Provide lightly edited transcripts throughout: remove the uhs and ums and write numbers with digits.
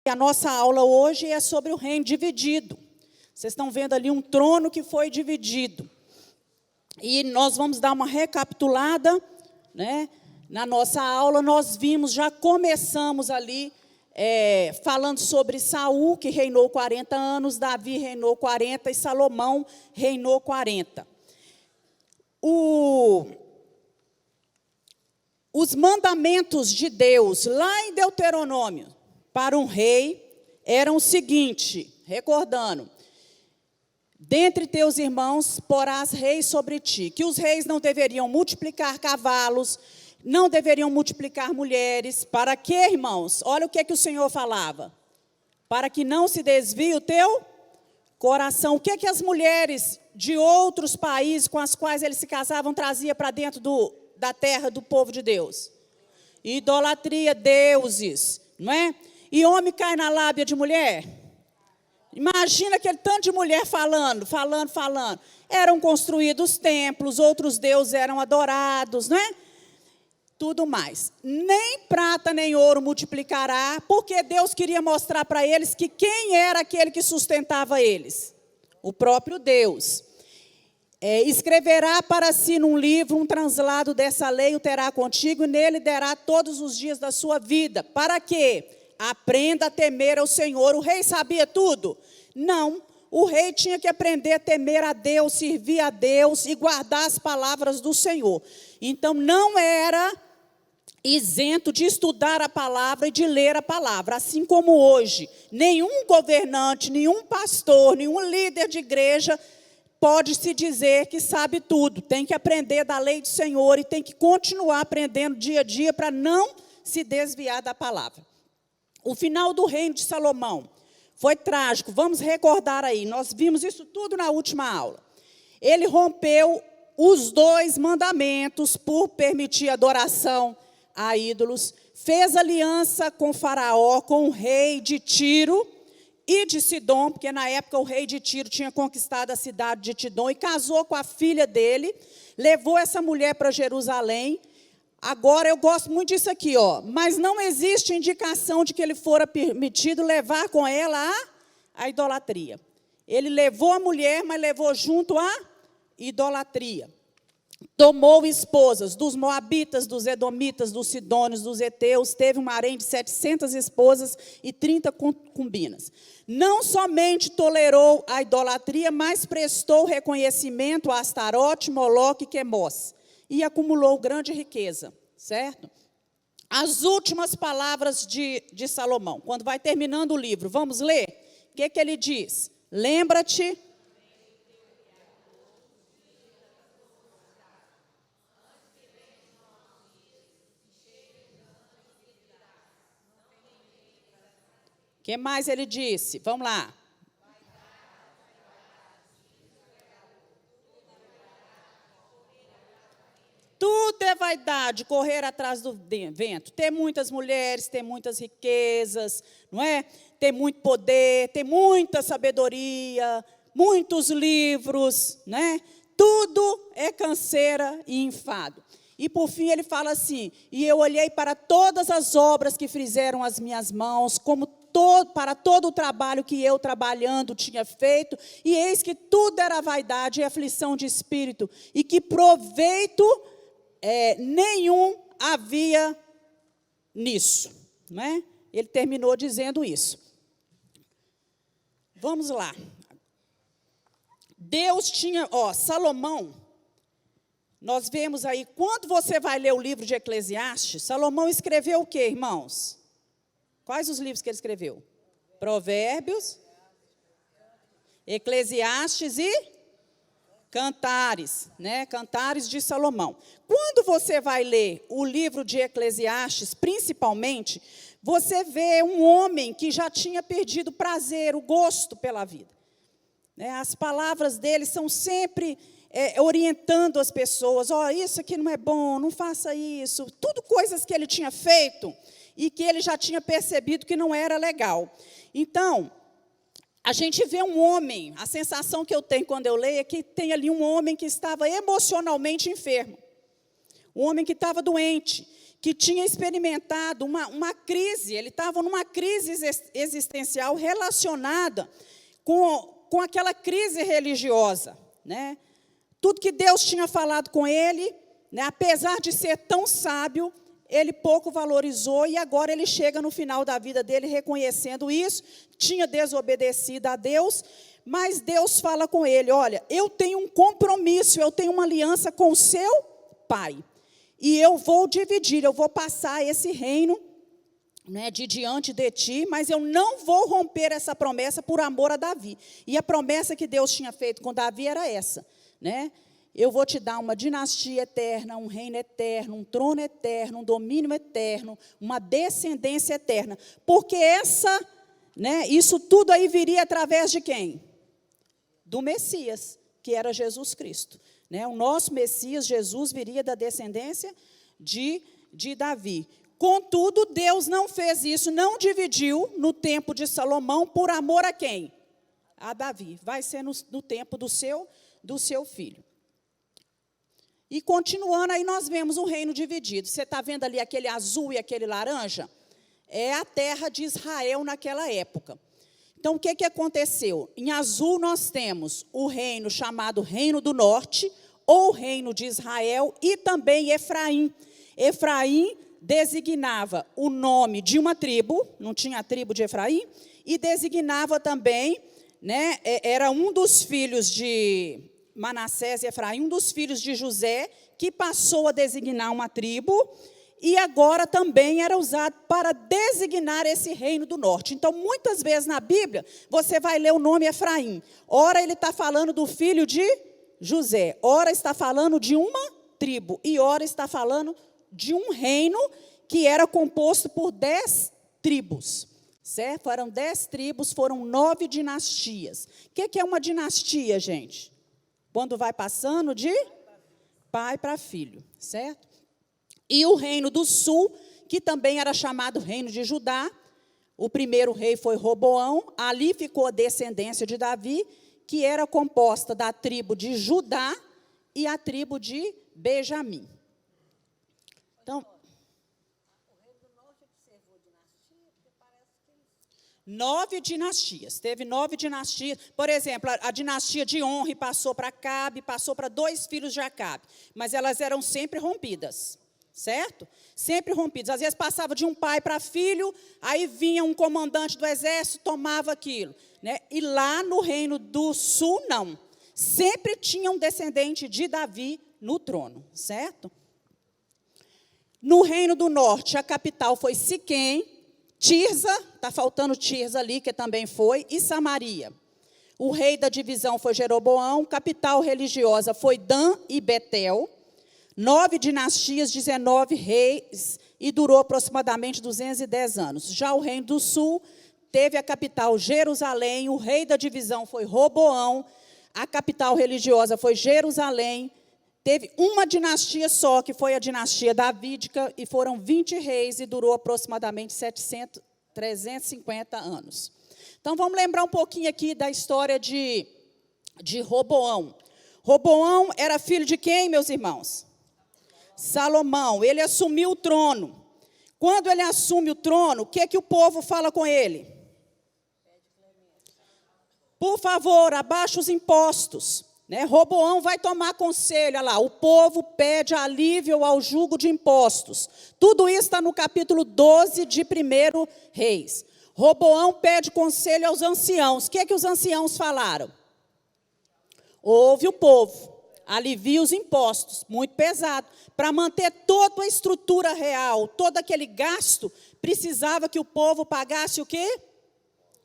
A nossa aula hoje é sobre o reino dividido. Vocês estão vendo ali um trono que foi dividido. E nós vamos dar uma recapitulada, né? Na nossa aula nós vimos, já começamos ali falando sobre Saul, que reinou 40 anos, Davi reinou 40 e Salomão reinou 40. Os mandamentos de Deus, lá em Deuteronômio, para um rei, eram o seguinte, recordando: dentre teus irmãos porás reis sobre ti, que os reis não deveriam multiplicar cavalos, não deveriam multiplicar mulheres. Para quê, irmãos? Olha o que o Senhor falava. Para que não se desvie o teu coração. O que as mulheres de outros países com as quais eles se casavam trazia para dentro da terra do povo de Deus? Idolatria, deuses, não é? E homem cai na lábia de mulher? Imagina aquele tanto de mulher falando. Eram construídos templos, outros deuses eram adorados, não é? Tudo mais. Nem prata nem ouro multiplicará, porque Deus queria mostrar para eles que quem era aquele que sustentava eles? O próprio Deus. Escreverá para si num livro um translado dessa lei, o terá contigo, e nele derá todos os dias da sua vida. Para quê? Aprenda a temer ao Senhor. O rei sabia tudo? Não. O rei tinha que aprender a temer a Deus, servir a Deus e guardar as palavras do Senhor. Então, não era isento de estudar a palavra e de ler a palavra. Assim como hoje, nenhum governante, nenhum pastor, nenhum líder de igreja pode se dizer que sabe tudo. Tem que aprender da lei do Senhor e tem que continuar aprendendo dia a dia para não se desviar da palavra. O final do reino de Salomão foi trágico. Vamos recordar aí. Nós vimos isso tudo na última aula. Ele rompeu os 2 mandamentos por permitir adoração a ídolos. Fez aliança com Faraó, com o rei de Tiro e de Sidom, porque na época o rei de Tiro tinha conquistado a cidade de Tidom e casou com a filha dele. Levou essa mulher para Jerusalém. Agora, eu gosto muito disso aqui, ó. Mas não existe indicação de que ele fora permitido levar com ela a idolatria. Ele levou a mulher, mas levou junto a idolatria. Tomou esposas dos moabitas, dos edomitas, dos sidônios, dos heteus. Teve um harém de 700 esposas e 30 concubinas. Não somente tolerou a idolatria, mas prestou reconhecimento a Astarote, Moloque e Quemós. E acumulou grande riqueza, certo? As últimas palavras de Salomão, quando vai terminando o livro, vamos ler? O que ele diz? Lembra-te. O que mais ele disse? Vamos lá. Tudo é vaidade, correr atrás do vento. Ter muitas mulheres, ter muitas riquezas, não é? Ter muito poder, ter muita sabedoria, muitos livros, né? Tudo é canseira e enfado. E por fim ele fala assim: e eu olhei para todas as obras que fizeram as minhas mãos, para todo o trabalho que eu trabalhando tinha feito, e eis que tudo era vaidade e aflição de espírito, e que proveito nenhum havia nisso, né? Ele terminou dizendo isso. Vamos lá. Deus tinha, Salomão, nós vemos aí, quando você vai ler o livro de Eclesiastes, Salomão escreveu o quê, irmãos? Quais os livros que ele escreveu? Provérbios, Eclesiastes e Cantares, né? Cantares de Salomão. Quando você vai ler o livro de Eclesiastes, principalmente, você vê um homem que já tinha perdido o prazer, o gosto pela vida. As palavras dele são sempre orientando as pessoas. Isso aqui não é bom, não faça isso. Tudo coisas que ele tinha feito e que ele já tinha percebido que não era legal. Então, a gente vê um homem, a sensação que eu tenho quando eu leio é que tem ali um homem que estava emocionalmente enfermo. Um homem que estava doente, que tinha experimentado uma crise, ele estava numa crise existencial relacionada com aquela crise religiosa, né? Tudo que Deus tinha falado com ele, né, apesar de ser tão sábio, ele pouco valorizou, e agora ele chega no final da vida dele reconhecendo isso, tinha desobedecido a Deus, mas Deus fala com ele: olha, eu tenho um compromisso, eu tenho uma aliança com o seu pai, e eu vou dividir, eu vou passar esse reino, né, de diante de ti, mas eu não vou romper essa promessa por amor a Davi. E a promessa que Deus tinha feito com Davi era essa, né? Eu vou te dar uma dinastia eterna, um reino eterno, um trono eterno, um domínio eterno, uma descendência eterna. Porque isso tudo aí viria através de quem? Do Messias, que era Jesus Cristo, né? O nosso Messias, Jesus, viria da descendência de Davi. Contudo, Deus não fez isso, não dividiu no tempo de Salomão por amor a quem? A Davi. Vai ser no tempo do seu filho. E continuando, aí nós vemos um reino dividido. Você está vendo ali aquele azul e aquele laranja? É a terra de Israel naquela época. Então, o que aconteceu? Em azul nós temos o reino chamado Reino do Norte, ou Reino de Israel, e também Efraim. Efraim designava o nome de uma tribo, não tinha a tribo de Efraim, e designava também, né, era um dos filhos de Manassés e Efraim, um dos filhos de José, que passou a designar uma tribo, e agora também era usado para designar esse reino do norte. Então, muitas vezes na Bíblia, você vai ler o nome Efraim. Ora, ele está falando do filho de José. Ora, está falando de uma tribo. E ora, está falando de um reino que era composto por 10 tribos. Certo? Foram 10 tribos, foram 9 dinastias. O que é uma dinastia, gente? Quando vai passando de pai para filho, certo? E o reino do sul, que também era chamado reino de Judá, o primeiro rei foi Roboão, ali ficou a descendência de Davi, que era composta da tribo de Judá e a tribo de Benjamim. Então, 9 dinastias, teve 9 dinastias. Por exemplo, a dinastia de Onre passou para Acabe, passou para 2 filhos de Acabe, mas elas eram sempre rompidas, certo? Sempre rompidas. Às vezes passava de um pai para filho, aí vinha um comandante do exército, tomava aquilo, né? E lá no reino do sul, não. Sempre tinha um descendente de Davi no trono, certo? No reino do norte, a capital foi Siquém, Tirza, está faltando Tirza ali, que também foi, e Samaria. O rei da divisão foi Jeroboão, capital religiosa foi Dan e Betel. 9 dinastias, 19 reis, e durou aproximadamente 210 anos. Já o reino do sul teve a capital Jerusalém, o rei da divisão foi Roboão, a capital religiosa foi Jerusalém. Teve uma dinastia só, que foi a dinastia davídica, e foram 20 reis, e durou aproximadamente 350 anos. Então, vamos lembrar um pouquinho aqui da história de Roboão. Roboão era filho de quem, meus irmãos? Salomão. Ele assumiu o trono. Quando ele assume o trono, o que o povo fala com ele? Por favor, abaixa os impostos. Né? Roboão vai tomar conselho, olha lá, o povo pede alívio ao jugo de impostos. Tudo isso está no capítulo 12 de 1 Reis. Roboão pede conselho aos anciãos. O que os anciãos falaram? Ouve o povo, alivia os impostos, muito pesado. Para manter toda a estrutura real, todo aquele gasto, precisava que o povo pagasse o quê?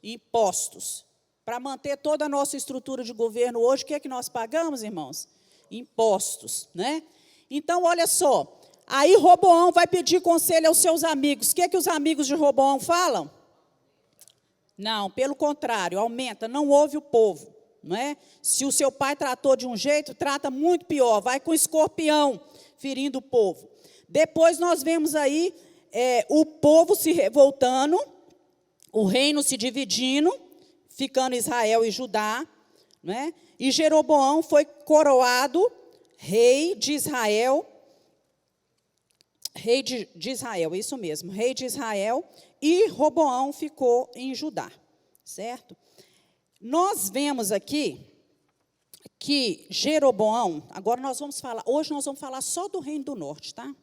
Impostos. Para manter toda a nossa estrutura de governo hoje, o que é que nós pagamos, irmãos? Impostos, né? Então, olha só, aí Roboão vai pedir conselho aos seus amigos. O que é que os amigos de Roboão falam? Não, pelo contrário, aumenta, não ouve o povo, não é? Se o seu pai tratou de um jeito, trata muito pior, vai com escorpião, ferindo o povo. Depois nós vemos aí o povo se revoltando, o reino se dividindo, ficando Israel e Judá, né? E Jeroboão foi coroado rei de Israel, rei de Israel, isso mesmo, rei de Israel, e Roboão ficou em Judá, certo? Nós vemos aqui que Jeroboão, agora hoje nós vamos falar só do reino do norte, tá?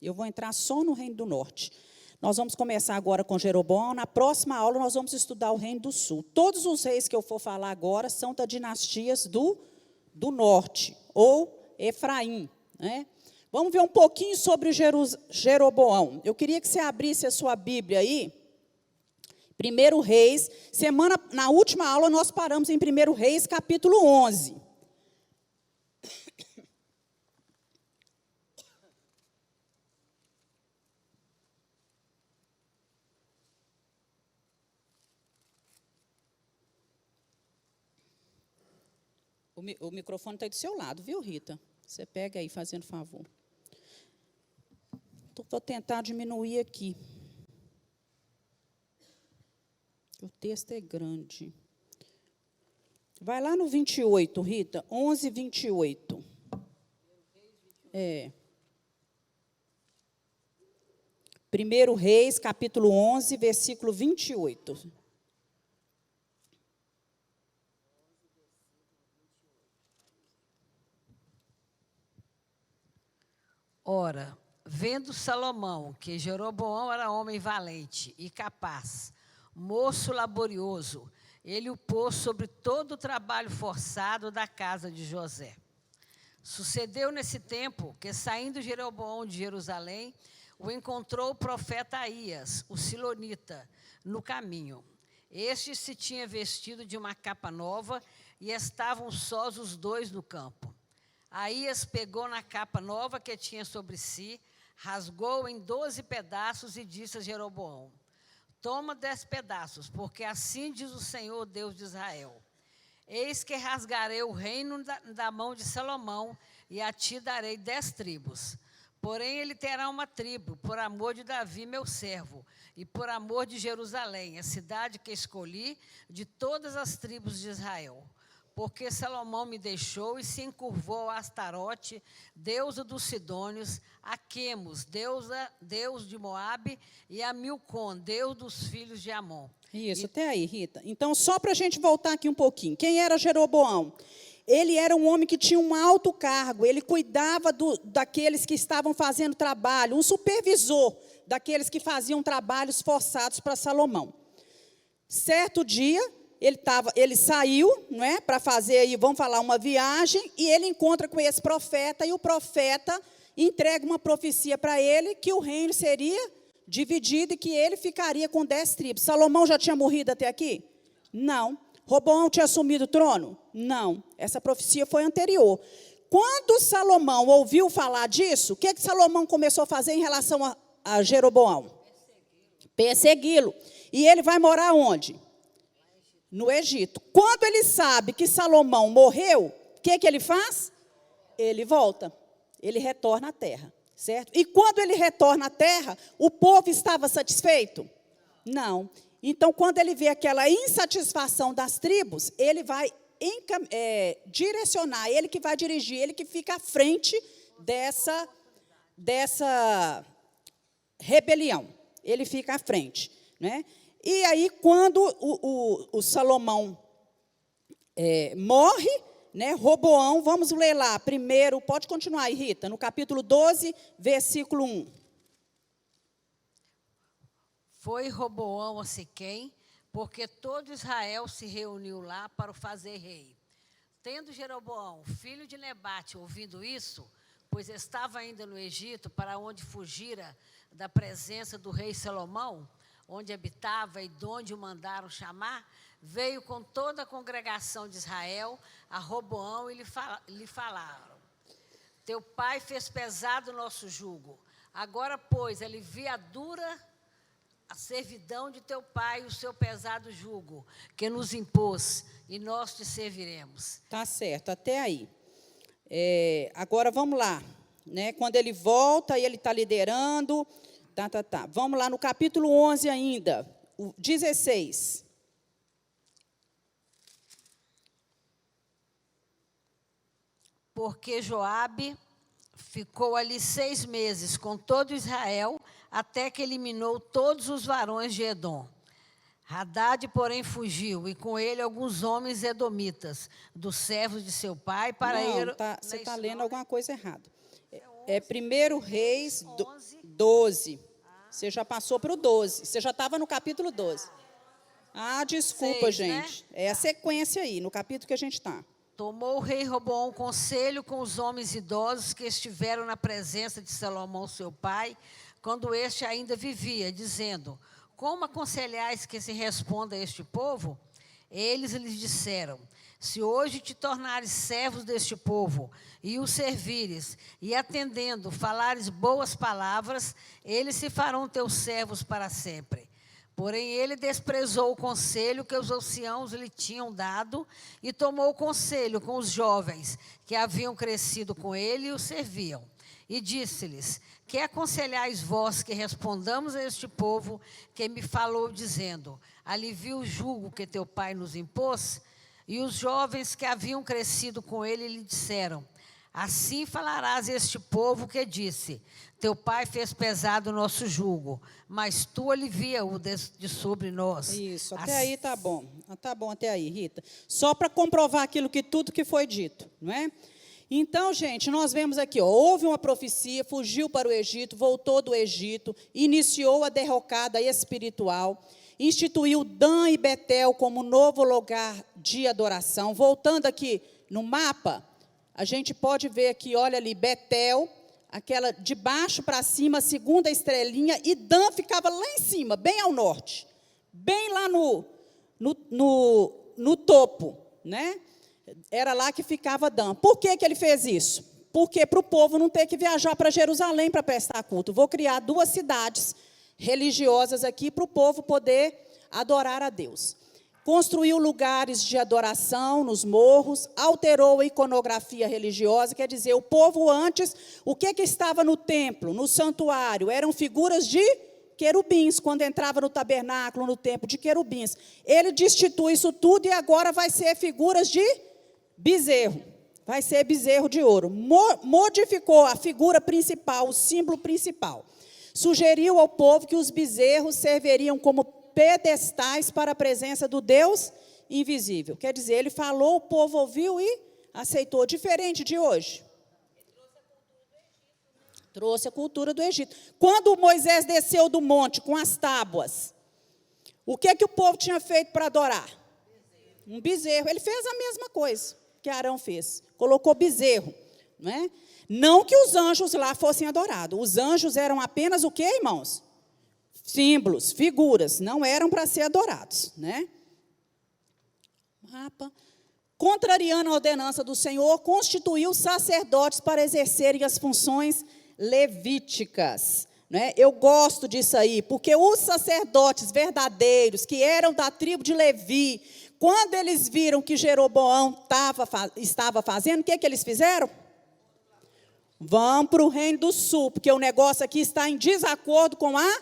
Eu vou entrar só no reino do norte. Nós vamos começar agora com Jeroboão, na próxima aula nós vamos estudar o reino do sul. Todos os reis que eu for falar agora são das dinastias do norte, ou Efraim, né? Vamos ver um pouquinho sobre Jeroboão. Eu queria que você abrisse a sua Bíblia aí. 1 Reis, na última aula nós paramos em 1 Reis, capítulo 11. O microfone está aí do seu lado, viu, Rita? Você pega aí, fazendo favor. Vou tentar diminuir aqui. O texto é grande. Vai lá no 28, Rita. 11, 28. É. 1 Reis, capítulo 11, versículo 28. Ora, vendo Salomão que Jeroboão era homem valente e capaz, moço laborioso, ele o pôs sobre todo o trabalho forçado da casa de José. Sucedeu nesse tempo que, saindo Jeroboão de Jerusalém, o encontrou o profeta Aías, o silonita, no caminho. Este se tinha vestido de uma capa nova e estavam sós os dois no campo. Aías pegou na capa nova que tinha sobre si, rasgou em 12 pedaços e disse a Jeroboão: toma 10 pedaços, porque assim diz o Senhor, Deus de Israel: eis que rasgarei o reino da mão de Salomão e a ti darei 10 tribos. Porém, ele terá uma tribo, por amor de Davi, meu servo, e por amor de Jerusalém, a cidade que escolhi de todas as tribos de Israel. Porque Salomão me deixou e se encurvou a Astarote, deusa dos Sidônios, a Quemos, deus de Moabe, e a Milcom, deus dos filhos de Amon. Isso, até aí, Rita. Então, só para a gente voltar aqui um pouquinho. Quem era Jeroboão? Ele era um homem que tinha um alto cargo, ele cuidava daqueles que estavam fazendo trabalho, um supervisor daqueles que faziam trabalhos forçados para Salomão. Certo dia, ele saiu, não é, para fazer aí, vamos falar, uma viagem, e ele encontra com esse profeta, e o profeta entrega uma profecia para ele que o reino seria dividido e que ele ficaria com 10 tribos. Salomão já tinha morrido até aqui? Não. Roboão tinha assumido o trono? Não. Essa profecia foi anterior. Quando Salomão ouviu falar disso, o que Salomão começou a fazer em relação a Jeroboão? Persegui-lo. E ele vai morar onde? No Egito. Quando ele sabe que Salomão morreu, o que ele faz? Ele volta. Ele retorna à terra, certo? E quando ele retorna à terra, o povo estava satisfeito? Não. Então, quando ele vê aquela insatisfação das tribos, ele vai direcionar, ele que vai dirigir, ele que fica à frente dessa rebelião. Ele fica à frente, né? E aí, quando o Salomão morre, né, Roboão, vamos ler lá primeiro, pode continuar aí, Rita, no capítulo 12, versículo 1. Foi Roboão a Siquém, porque todo Israel se reuniu lá para o fazer rei. Tendo Jeroboão, filho de Nebate, ouvido isso, pois estava ainda no Egito, para onde fugira da presença do rei Salomão, onde habitava e de onde o mandaram chamar, veio com toda a congregação de Israel a Roboão e lhe falaram: teu pai fez pesado o nosso jugo, agora, pois, alivia dura a servidão de teu pai e o seu pesado jugo, que nos impôs, e nós te serviremos. Tá certo, até aí. Agora, vamos lá. Né? Quando ele volta, e ele está liderando. Tá. Vamos lá no capítulo 11 ainda, o 16. Porque Joabe, ficou ali 6 meses com todo Israel, até que eliminou todos os varões de Edom. Hadad, porém, fugiu, e com ele alguns homens edomitas, dos servos de seu pai, para ir... Não, você está lendo alguma coisa errada. É 1 Reis 12. Você já passou para o 12. Você já estava no capítulo 12. Ah, desculpa, 6, gente. né? É a sequência aí, no capítulo que a gente está. Tomou o rei Roboão conselho com os homens idosos que estiveram na presença de Salomão, seu pai, quando este ainda vivia, dizendo: como aconselhais que se responda a este povo? Eles lhes disseram: se hoje te tornares servos deste povo, e o servires, e atendendo, falares boas palavras, eles se farão teus servos para sempre. Porém, ele desprezou o conselho que os anciãos lhe tinham dado, e tomou o conselho com os jovens que haviam crescido com ele e o serviam. E disse-lhes: que aconselhais vós que respondamos a este povo que me falou, dizendo: alivia o jugo que teu pai nos impôs? E os jovens que haviam crescido com ele lhe disseram: assim falarás a este povo que disse: teu pai fez pesado o nosso jugo, mas tu alivia-o de sobre nós. Isso, até aí tá bom. Tá bom até aí, Rita. Só para comprovar tudo que foi dito, não é? Então, gente, nós vemos aqui, ó, houve uma profecia, fugiu para o Egito, voltou do Egito, iniciou a derrocada espiritual, instituiu Dan e Betel como novo lugar de adoração. Voltando aqui no mapa, a gente pode ver aqui, olha ali, Betel, aquela de baixo para cima, a segunda estrelinha, e Dan ficava lá em cima, bem ao norte, bem lá no topo, né? Era lá que ficava Dan. Por que ele fez isso? Porque para o povo não ter que viajar para Jerusalém para prestar culto. Vou criar 2 cidades religiosas aqui para o povo poder adorar a Deus. Construiu lugares de adoração nos morros, alterou a iconografia religiosa, quer dizer, o povo antes, o que estava no templo, no santuário? Eram figuras de querubins, quando entrava no tabernáculo, no templo, de querubins. Ele destitui isso tudo e agora vai ser figuras de bezerro, vai ser bezerro de ouro. Modificou a figura principal, o símbolo principal. Sugeriu ao povo que os bezerros serviriam como pedestais para a presença do Deus invisível. Quer dizer, ele falou, o povo ouviu e aceitou. Diferente de hoje. Trouxe a cultura do Egito. Quando Moisés desceu do monte com as tábuas, o que o povo tinha feito para adorar? Um bezerro. Ele fez a mesma coisa que Arão fez. Colocou bezerro. Não é? Não que os anjos lá fossem adorados. Os anjos eram apenas o quê, irmãos? Símbolos, figuras, não eram para ser adorados, né? Mapa. Contrariando a ordenança do Senhor, constituiu sacerdotes para exercerem as funções levíticas, né? Eu gosto disso aí, porque os sacerdotes verdadeiros, que eram da tribo de Levi, quando eles viram que Jeroboão estava fazendo, o que eles fizeram? Vão para o reino do sul, porque o negócio aqui está em desacordo com a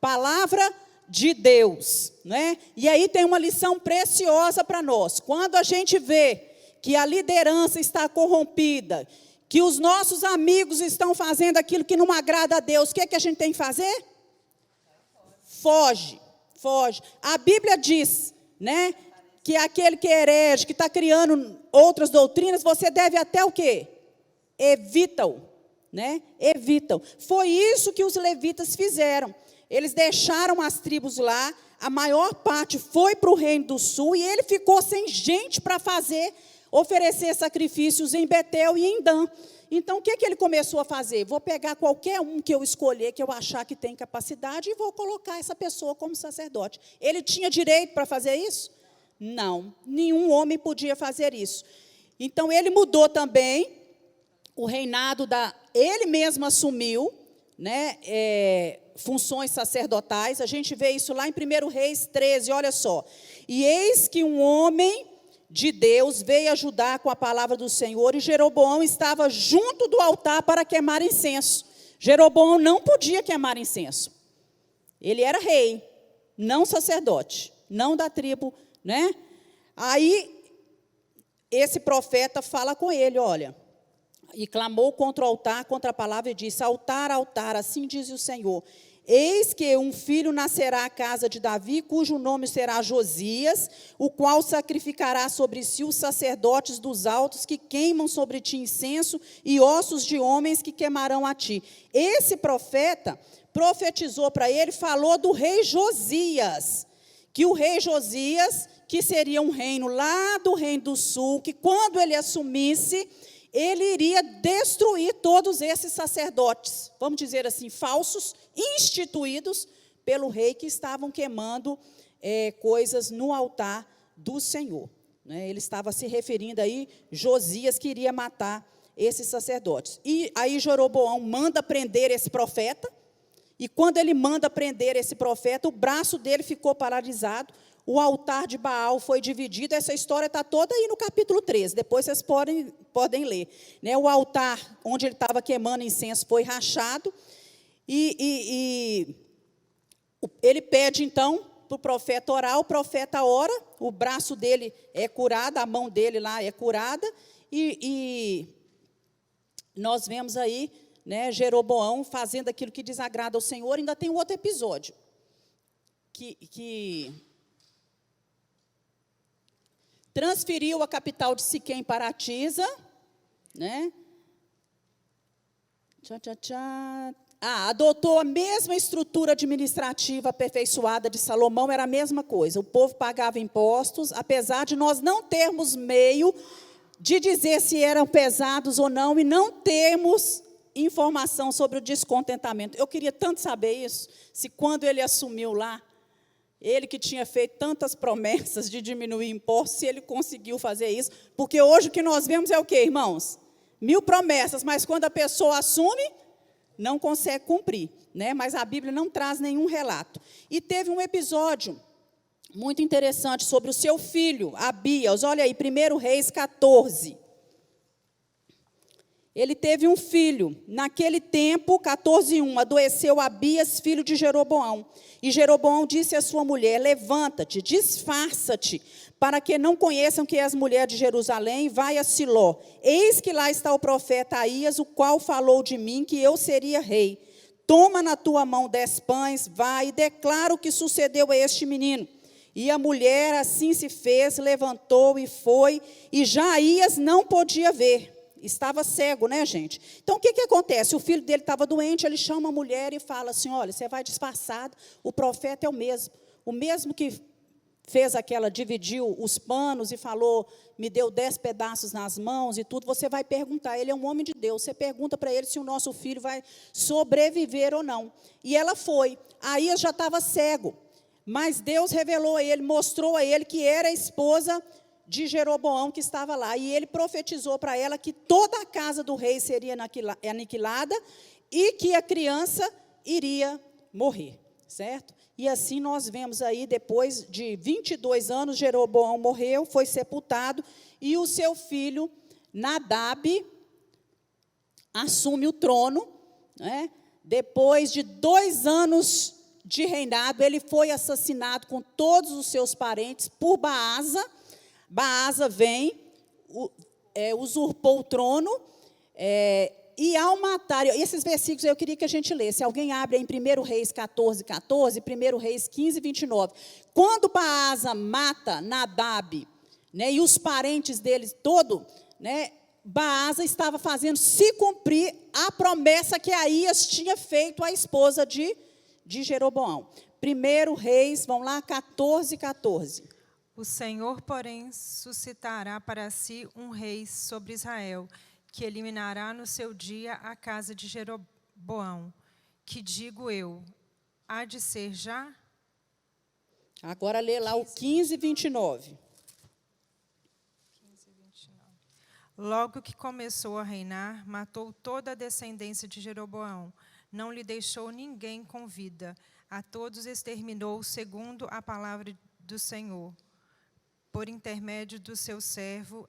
palavra de Deus, né? E aí tem uma lição preciosa para nós. Quando a gente vê que a liderança está corrompida, que os nossos amigos estão fazendo aquilo que não agrada a Deus, o que a gente tem que fazer? Foge. A Bíblia diz, né, que aquele que é herege, que está criando outras doutrinas, você deve até o quê? Evita-o, né? Evita-o. Foi isso que os levitas fizeram. Eles deixaram as tribos lá, a maior parte foi para o reino do sul, e ele ficou sem gente para oferecer sacrifícios em Betel e em Dan. Então, o que ele começou a fazer? Vou pegar qualquer um que eu escolher, que eu achar que tem capacidade, e vou colocar essa pessoa como sacerdote. Ele tinha direito para fazer isso? Não, nenhum homem podia fazer isso. Então, ele mudou também o reinado ele mesmo assumiu, né, funções sacerdotais. A gente vê isso lá em 1 Reis 13, olha só. E eis que um homem de Deus veio ajudar com a palavra do Senhor, e Jeroboão estava junto do altar para queimar incenso. Jeroboão não podia queimar incenso. Ele era rei, não sacerdote, não da tribo, né? Aí, esse profeta fala com ele, olha, e clamou contra o altar, contra a palavra, e disse: altar, altar, assim diz o Senhor, eis que um filho nascerá à casa de Davi, cujo nome será Josias, o qual sacrificará sobre si os sacerdotes dos altos, que queimam sobre ti incenso, e ossos de homens que queimarão a ti. Esse profeta profetizou para ele, falou do rei Josias, que o rei Josias, que seria um reino lá do Reino do Sul, que quando ele assumisse, ele iria destruir todos esses sacerdotes, vamos dizer assim, falsos, instituídos pelo rei, que estavam queimando coisas no altar do Senhor. Né? Ele estava se referindo aí, Josias queria matar esses sacerdotes. E aí Jeroboão manda prender esse profeta, e quando ele manda prender esse profeta, o braço dele ficou paralisado, o altar de Baal foi dividido. Essa história está toda aí no capítulo 13, depois vocês podem ler. Né? O altar onde ele estava queimando incenso foi rachado, e ele pede então para o profeta orar, o profeta ora, o braço dele é curado, a mão dele lá é curada, e nós vemos aí, né, Jeroboão fazendo aquilo que desagrada ao Senhor. Ainda tem um outro episódio, que transferiu a capital de Siquém para Tisa, né? Adotou a mesma estrutura administrativa aperfeiçoada de Salomão, era a mesma coisa. O povo pagava impostos, apesar de nós não termos meio de dizer se eram pesados ou não, e não termos informação sobre o descontentamento. Eu queria tanto saber isso, se quando ele assumiu lá, ele que tinha feito tantas promessas de diminuir impostos, se ele conseguiu fazer isso, porque hoje o que nós vemos é o quê, irmãos? 1000 promessas, mas quando a pessoa assume, não consegue cumprir, né? Mas a Bíblia não traz nenhum relato. E teve um episódio muito interessante sobre o seu filho, Abias. Olha aí, 1 Reis 14. Ele teve um filho. Naquele tempo, 14:1, adoeceu Abias, filho de Jeroboão. E Jeroboão disse à sua mulher: levanta-te, disfarça-te, para que não conheçam que és mulher de Jerusalém, vai a Siló. Eis que lá está o profeta Aías, o qual falou de mim que eu seria rei. Toma na tua mão 10 pães, vai e declara o que sucedeu a este menino. E a mulher assim se fez, levantou e foi, e já Aías não podia ver. Estava cego, né, gente? Então, o que acontece? O filho dele estava doente, ele chama a mulher e fala assim: olha, você vai disfarçado, o profeta é o mesmo que fez dividiu os panos e falou, me deu 10 pedaços nas mãos e tudo. Você vai perguntar, ele é um homem de Deus, você pergunta para ele se o nosso filho vai sobreviver ou não. E ela foi. Aías já estava cego, mas Deus revelou a ele, mostrou a ele que era a esposa de Jeroboão que estava lá, e ele profetizou para ela que toda a casa do rei seria aniquilada e que a criança iria morrer, certo? E assim nós vemos aí, depois de 22 anos, Jeroboão morreu, foi sepultado, e o seu filho, Nadab, assume o trono, né? Depois de 2 anos de reinado, ele foi assassinado com todos os seus parentes por Baasa. Baasa vem, usurpou o trono, e ao matar, esses versículos eu queria que a gente lesse. Alguém abre em 1 Reis 14, 14, 1 Reis 15, 29. Quando Baasa mata Nadab, né, e os parentes deles todos, né, Baasa estava fazendo se cumprir a promessa que Aías tinha feito à esposa de Jeroboão. 1 Reis, vamos lá, 14, 14. O Senhor, porém, suscitará para si um rei sobre Israel, que eliminará no seu dia a casa de Jeroboão, que digo eu, há de ser já? Agora lê lá o 15, 29. 15, 29. Logo que começou a reinar, matou toda a descendência de Jeroboão, não lhe deixou ninguém com vida, a todos exterminou segundo a palavra do Senhor, por intermédio do seu servo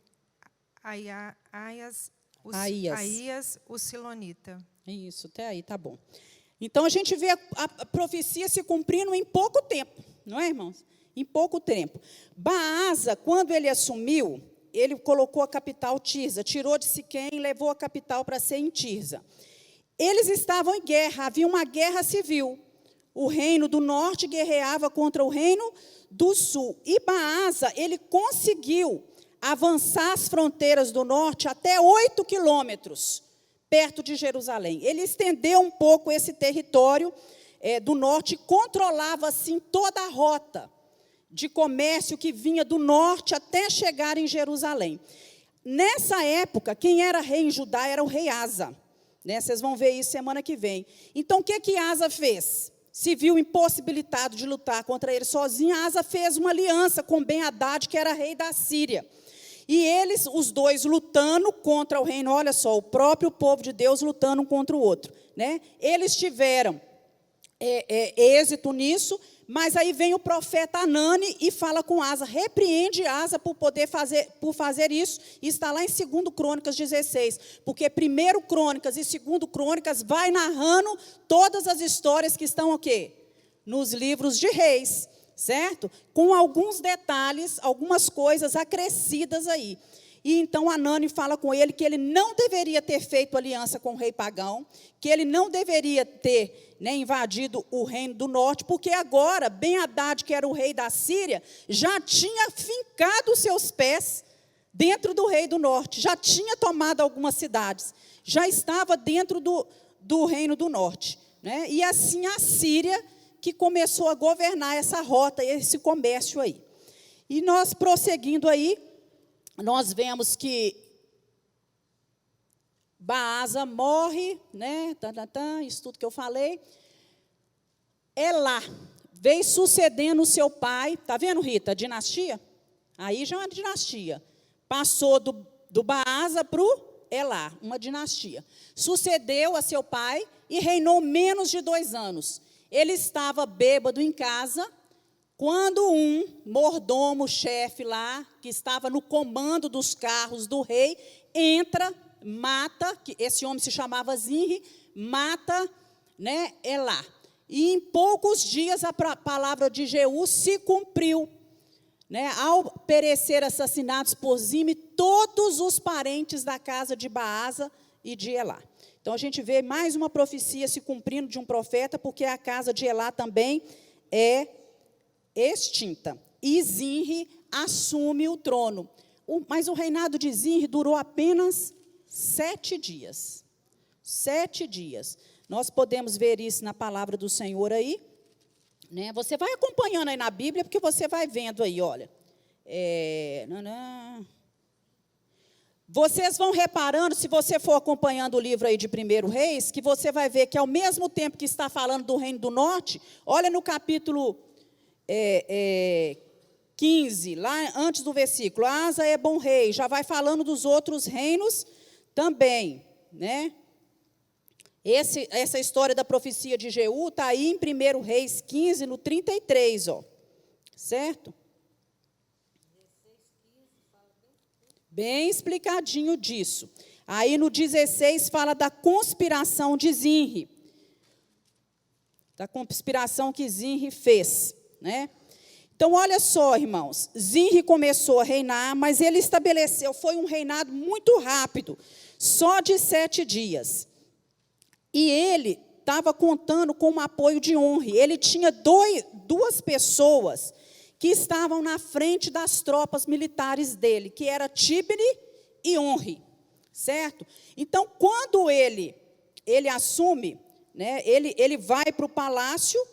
Aías, o silonita. Isso, até aí, tá bom. Então, a gente vê a profecia se cumprindo em pouco tempo, não é, irmãos? Em pouco tempo. Baasa, quando ele assumiu, ele colocou a capital Tirza, tirou de Siquém e levou a capital para ser em Tirza. Eles estavam em guerra, havia uma guerra civil. O reino do norte guerreava contra o reino do sul. E Baasa, ele conseguiu avançar as fronteiras do norte até 8 quilômetros, perto de Jerusalém. Ele estendeu um pouco esse território do norte e controlava, assim, toda a rota de comércio que vinha do norte até chegar em Jerusalém. Nessa época, quem era rei em Judá era o rei Asa. Né? Vocês vão ver isso semana que vem. Então, o que Asa fez? Se viu impossibilitado de lutar contra ele sozinho, Asa fez uma aliança com Ben-Hadad, que era rei da Síria. E eles, os dois, lutando contra o reino, olha só, o próprio povo de Deus lutando um contra o outro. Né? Eles tiveram êxito nisso, mas aí vem o profeta Anani e fala com Asa, repreende Asa por fazer isso, e está lá em 2 Crônicas 16, porque 1 Crônicas e 2 Crônicas vai narrando todas as histórias que estão o quê? Nos livros de reis, certo? Com alguns detalhes, algumas coisas acrescidas aí. E então Anani fala com ele que ele não deveria ter feito aliança com o rei pagão, que ele não deveria ter invadido o reino do norte, porque agora Ben-Hadad, que era o rei da Síria, já tinha fincado os seus pés dentro do rei do norte, já tinha tomado algumas cidades, já estava dentro do reino do norte. Né? E assim a Síria que começou a governar essa rota, esse comércio aí. E nós prosseguindo aí, nós vemos que Baasa morre, né? Isso tudo que eu falei. Elá veio sucedendo o seu pai. Está vendo, Rita? A dinastia? Aí já é uma dinastia. Passou do Baasa para o Elá, uma dinastia. Sucedeu a seu pai e reinou menos de 2 anos. Ele estava bêbado em casa, quando um mordomo, chefe lá, que estava no comando dos carros do rei, entra, mata, que esse homem se chamava Zinri, mata, né, Elá. E em poucos dias a palavra de Jeú se cumpriu. Né, ao perecer assassinados por Zimri, todos os parentes da casa de Baasa e de Elá. Então, a gente vê mais uma profecia se cumprindo de um profeta, porque a casa de Elá também é extinta. E Zinri assume o trono. Mas o reinado de Zinri durou apenas 7 dias. 7 dias. Nós podemos ver isso na palavra do Senhor aí. Né? Você vai acompanhando aí na Bíblia, porque você vai vendo aí, olha. Vocês vão reparando, se você for acompanhando o livro aí de 1 Reis, que você vai ver que ao mesmo tempo que está falando do reino do norte, olha no capítulo 15, lá antes do versículo, Asa é bom rei, já vai falando dos outros reinos também, né? Essa história da profecia de Jeú está aí em 1 Reis 15, no 33, ó, certo? Bem explicadinho disso. Aí no 16 fala da conspiração de Zinri, da conspiração que Zinri fez, né? Então, olha só, irmãos, Zinri começou a reinar, mas ele estabeleceu, foi um reinado muito rápido, só de 7 dias. E ele estava contando com o apoio de Onri. Ele tinha 2 pessoas que estavam na frente das tropas militares dele, que era Tibni e Onri, certo? Então, quando ele assume, né, ele vai para o palácio,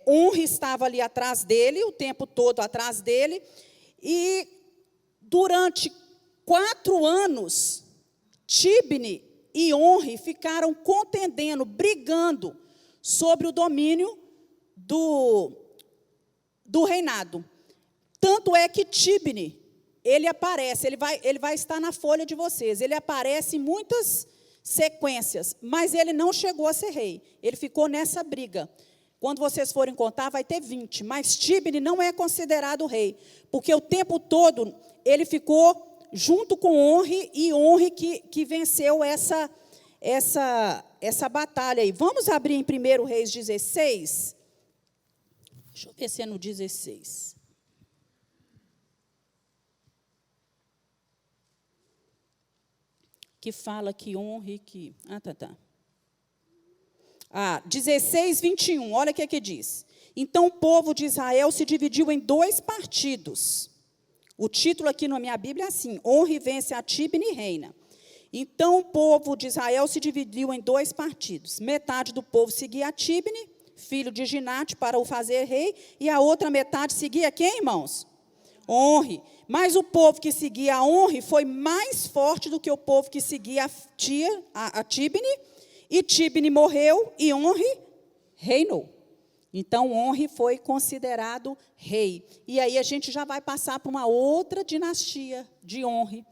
Onri estava ali atrás dele, o tempo todo atrás dele, e durante 4 anos, Tibni e Onri ficaram contendendo, brigando sobre o domínio do reinado. Tanto é que Tibni, ele aparece, ele vai estar na folha de vocês, ele aparece em muitas sequências, mas ele não chegou a ser rei, ele ficou nessa briga. Quando vocês forem contar, vai ter 20, mas Tibni não é considerado rei, porque o tempo todo ele ficou junto com Onri, e Onri que venceu essa batalha aí. Vamos abrir em 1 Reis 16? Deixa eu ver se é no 16. que fala que honre, que... 16, 21, olha o que diz. Então, o povo de Israel se dividiu em 2 partidos. O título aqui na minha Bíblia é assim, honre, vence a Tibne e reina. Então, o povo de Israel se dividiu em 2 partidos. Metade do povo seguia a Tibne, filho de Ginate, para o fazer rei, e a outra metade seguia quem, irmãos? Honre. Mas o povo que seguia a Honre foi mais forte do que o povo que seguia a Tibne, e Tibne morreu e Honre reinou. Então, Honre foi considerado rei. E aí a gente já vai passar para uma outra dinastia de Honre.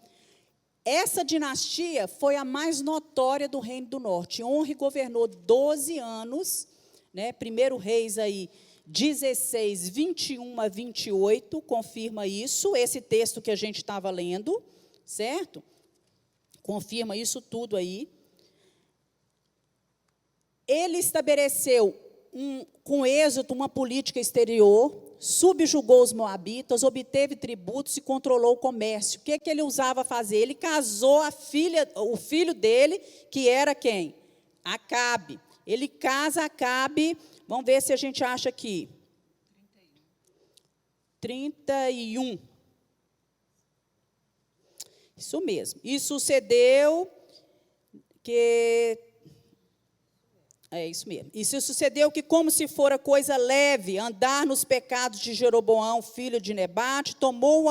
Essa dinastia foi a mais notória do Reino do Norte. Honre governou 12 anos, né? Primeiro Reis aí, 16, 21 a 28, confirma isso, esse texto que a gente estava lendo, certo? Confirma isso tudo aí. Ele estabeleceu, com êxito, uma política exterior, subjugou os moabitas, obteve tributos e controlou o comércio. O que ele usava fazer? Ele casou o filho dele, que era quem? Acabe. Ele casa Acabe, vamos ver se a gente acha aqui. 31. Isso mesmo. E sucedeu que... É isso mesmo. E se sucedeu que, como se fora coisa leve, andar nos pecados de Jeroboão, filho de Nebate, tomou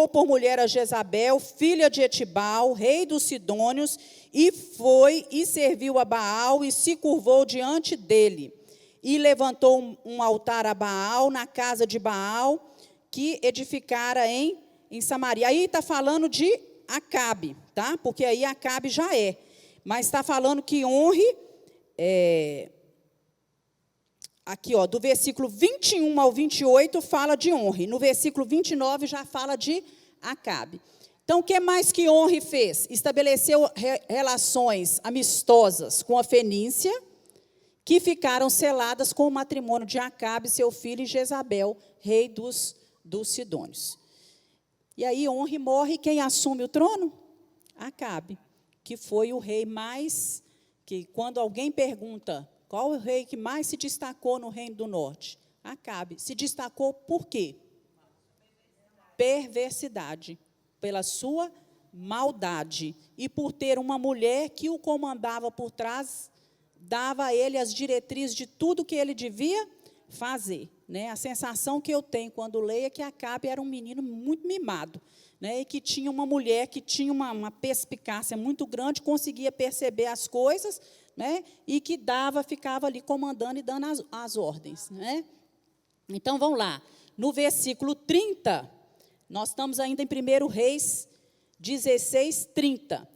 por mulher a Jezabel, filha de Etibal, rei dos Sidônios, e foi e serviu a Baal, e se curvou diante dele. E levantou um altar a Baal, na casa de Baal, que edificara em Samaria. Aí está falando de Acabe, tá? Porque aí Acabe já é. Mas está falando que Honre, aqui, ó, do versículo 21 ao 28, fala de Honre. No versículo 29, já fala de Acabe. Então, o que mais que Honre fez? Estabeleceu relações amistosas com a Fenícia, que ficaram seladas com o matrimônio de Acabe, seu filho, e Jezabel, rei dos Sidônios. E aí, Honre morre, quem assume o trono? Acabe, que foi o rei mais, que quando alguém pergunta qual o rei que mais se destacou no Reino do Norte, Acabe. Se destacou por quê? Perversidade, pela sua maldade, e por ter uma mulher que o comandava por trás, dava a ele as diretrizes de tudo que ele devia fazer. Né? A sensação que eu tenho quando leio é que Acabe era um menino muito mimado, né? E que tinha uma mulher que tinha uma perspicácia muito grande, conseguia perceber as coisas, né? E que ficava ali comandando e dando as ordens. Né? Então, vamos lá. No versículo 30, nós estamos ainda em 1 Reis 16, 30.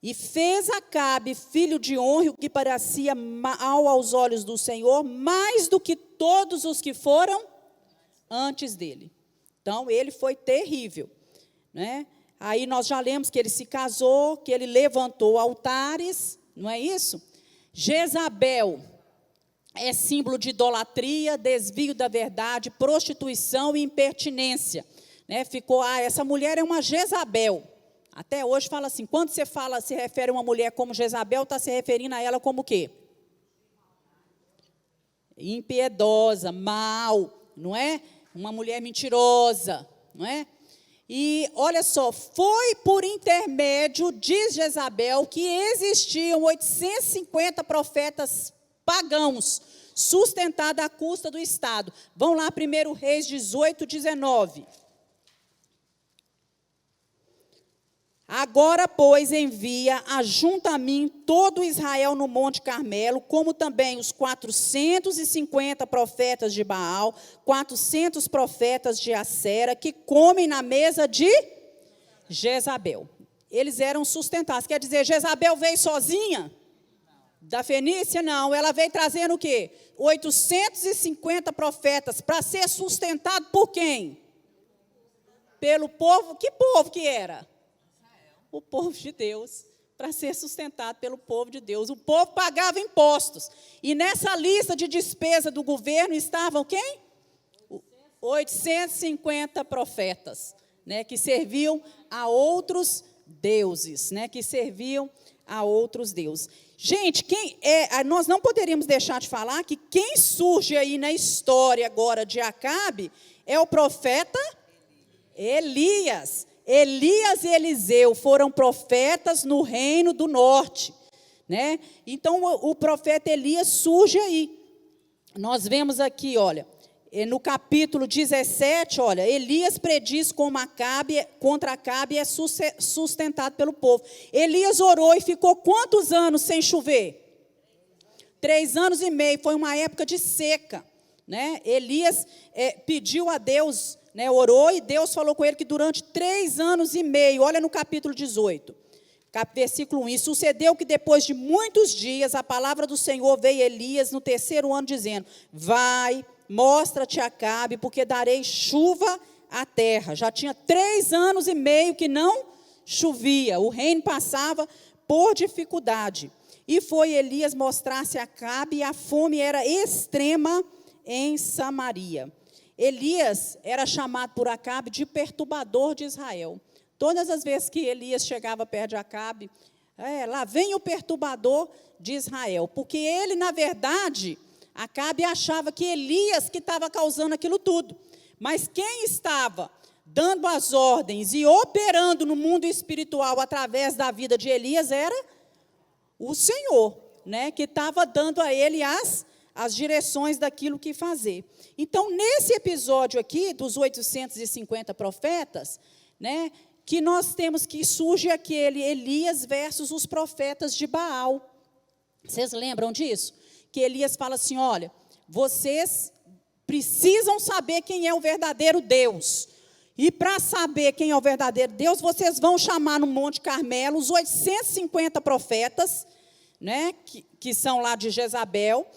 E fez Acabe, filho de Honre, o que parecia mal aos olhos do Senhor, mais do que todos os que foram antes dele. Então, ele foi terrível. Né? Aí nós já lemos que ele se casou, que ele levantou altares, não é isso? Jezabel é símbolo de idolatria, desvio da verdade, prostituição e impertinência. Né? Ficou, essa mulher é uma Jezabel. Até hoje fala assim, quando se refere a uma mulher como Jezabel, está se referindo a ela como o quê? Impiedosa, mal, não é? Uma mulher mentirosa, não é? E, olha só, foi por intermédio de Jezabel que existiam 850 profetas pagãos, sustentados à custa do Estado. Vão lá, 1 Reis 18, 19. Agora, pois, envia, ajunta a mim todo Israel no Monte Carmelo, como também os 450 profetas de Baal, 400 profetas de Acera, que comem na mesa de Jezabel. Eles eram sustentados. Quer dizer, Jezabel veio sozinha? Da Fenícia? Não. Ela veio trazendo o quê? 850 profetas, para ser sustentado por quem? Pelo povo. Que povo que era? O povo de Deus, para ser sustentado pelo povo de Deus. O povo pagava impostos. E nessa lista de despesa do governo estavam quem? 850 profetas, né, que serviam a outros deuses, né, que serviam a outros deuses. Gente, nós não poderíamos deixar de falar que quem surge aí na história agora de Acabe é o profeta Elias. Elias e Eliseu foram profetas no reino do norte, né? Então, o profeta Elias surge aí. Nós vemos aqui, olha, no capítulo 17, olha, Elias prediz contra Acabe e é sustentado pelo povo. Elias orou e ficou quantos anos sem chover? 3 anos e meio, foi uma época de seca, né? Elias pediu a Deus, né, orou, e Deus falou com ele que durante 3 anos e meio, olha no capítulo 18, versículo 1, e sucedeu que depois de muitos dias, a palavra do Senhor veio a Elias no 3º ano, dizendo, vai, mostra-te a Acabe, porque darei chuva à terra. Já tinha 3 anos e meio que não chovia, o reino passava por dificuldade. E foi Elias mostrar-se a Acabe, e a fome era extrema em Samaria. Elias era chamado por Acabe de perturbador de Israel. Todas as vezes que Elias chegava perto de Acabe, lá vem o perturbador de Israel. Porque ele, na verdade, Acabe achava que Elias que estava causando aquilo tudo. Mas quem estava dando as ordens e operando no mundo espiritual através da vida de Elias era o Senhor, né, que estava dando a ele as direções daquilo que fazer. Então, nesse episódio aqui, dos 850 profetas, né, que nós temos que surge aquele Elias versus os profetas de Baal. Vocês lembram disso? Que Elias fala assim, olha, vocês precisam saber quem é o verdadeiro Deus. E para saber quem é o verdadeiro Deus, vocês vão chamar no Monte Carmelo os 850 profetas, né, que são lá de Jezabel,